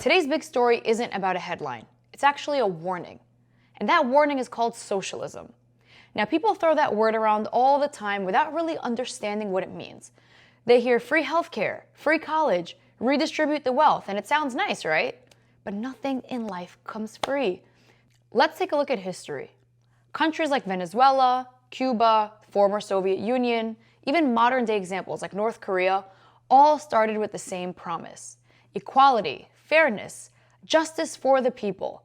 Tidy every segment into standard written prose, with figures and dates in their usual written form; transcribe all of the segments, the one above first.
Today's big story isn't about a headline. It's actually a warning. And that warning is called socialism. Now, people throw that word around all the time without really understanding what it means. They hear free healthcare, free college, redistribute the wealth, and it sounds nice, right? But nothing in life comes free. Let's take a look at history. Countries like Venezuela, Cuba, former Soviet Union, even modern-day examples like North Korea, all started with the same promise: equality, fairness, justice for the people,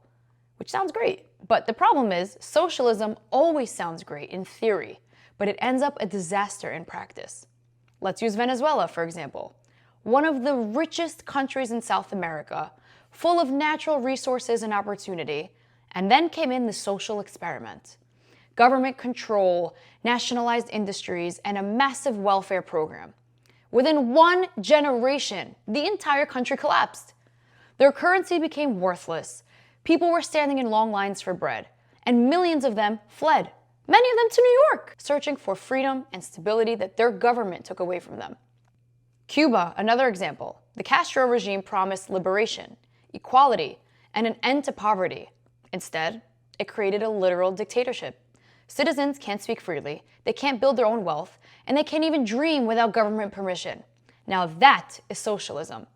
which sounds great. But the problem is, socialism always sounds great in theory, but it ends up a disaster in practice. Let's use Venezuela, for example. One of the richest countries in South America, full of natural resources and opportunity, and then came in the social experiment. Government control, nationalized industries, and a massive welfare program. Within 1 generation, the entire country collapsed. Their currency became worthless. People were standing in long lines for bread, and millions of them fled, many of them to New York, searching for freedom and stability that their government took away from them. Cuba, another example. The Castro regime promised liberation, equality, and an end to poverty. Instead, it created a literal dictatorship. Citizens can't speak freely, they can't build their own wealth, and they can't even dream without government permission. Now that is socialism.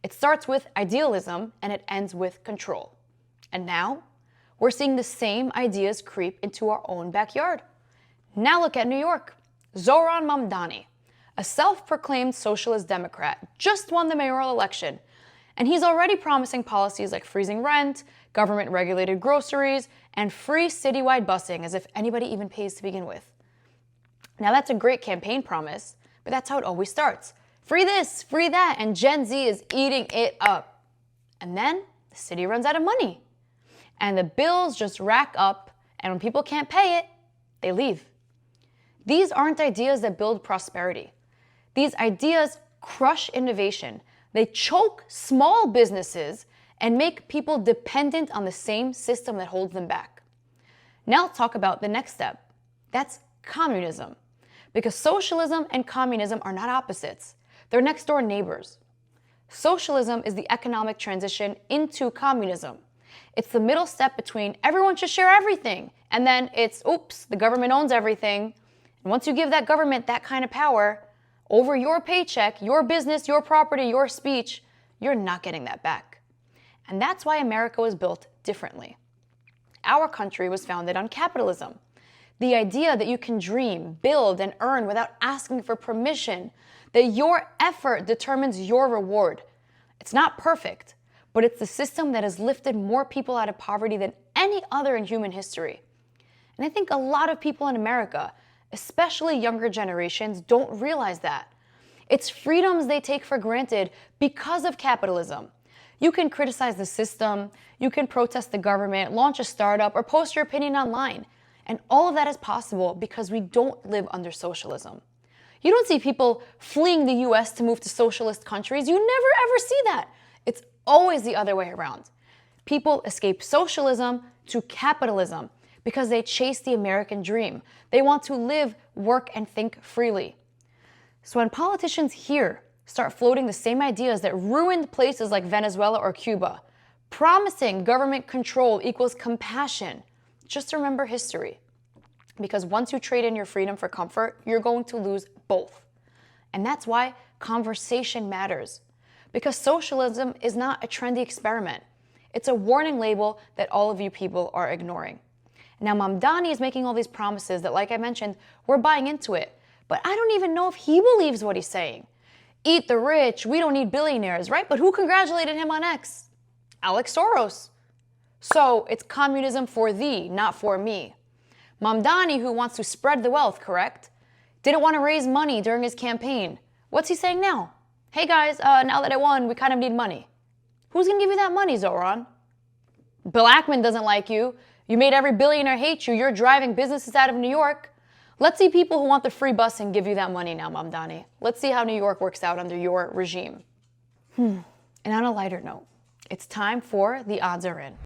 It starts with idealism and it ends with control. And now, we're seeing the same ideas creep into our own backyard. Now look at New York. Zoran Mamdani, a self-proclaimed socialist Democrat, just won the mayoral election. And he's already promising policies like freezing rent, government-regulated groceries, and free citywide busing, as if anybody even pays to begin with. Now that's a great campaign promise, but that's how it always starts. Free this, free that, and Gen Z is eating it up. And then the city runs out of money. And the bills just rack up, and when people can't pay it, they leave. These aren't ideas that build prosperity. These ideas crush innovation. They choke small businesses and make people dependent on the same system that holds them back. Now let's talk about the next step. That's communism. Because socialism and communism are not opposites. They're next door neighbors. Socialism is the economic transition into communism. It's the middle step between everyone should share everything, and then it's, oops, the government owns everything. And once you give that government that kind of power over your paycheck, your business, your property, your speech, you're not getting that back. And that's why America was built differently. Our country was founded on capitalism. The idea that you can dream, build, and earn without asking for permission, that your effort determines your reward. It's not perfect, but it's the system that has lifted more people out of poverty than any other in human history. And I think a lot of people in America, especially younger generations, don't realize that. It's freedoms they take for granted because of capitalism. You can criticize the system, you can protest the government, launch a startup, or post your opinion online. And all of that is possible because we don't live under socialism. You don't see people fleeing the US to move to socialist countries. You never ever see that. It's always the other way around. People escape socialism to capitalism because they chase the American dream. They want to live, work, and think freely. So when politicians here start floating the same ideas that ruined places like Venezuela or Cuba, promising government control equals compassion, just remember history. Because once you trade in your freedom for comfort, you're going to lose both. And that's why conversation matters. Because socialism is not a trendy experiment. It's a warning label that all of you people are ignoring. Now, Mamdani is making all these promises that, like I mentioned, we're buying into it. But I don't even know if he believes what he's saying. Eat the rich, we don't need billionaires, right? But who congratulated him on X? Alex Soros. So it's communism for thee, not for me. Mamdani, who wants to spread the wealth, correct? Didn't want to raise money during his campaign. What's he saying now? Hey guys, now that I won, we kind of need money. Who's going to give you that money, Zoran? Bill Ackman doesn't like you. You made every billionaire hate you. You're driving businesses out of New York. Let's see people who want the free bus and give you that money now, Mamdani. Let's see how New York works out under your regime. And on a lighter note, it's time for The Odds Are In.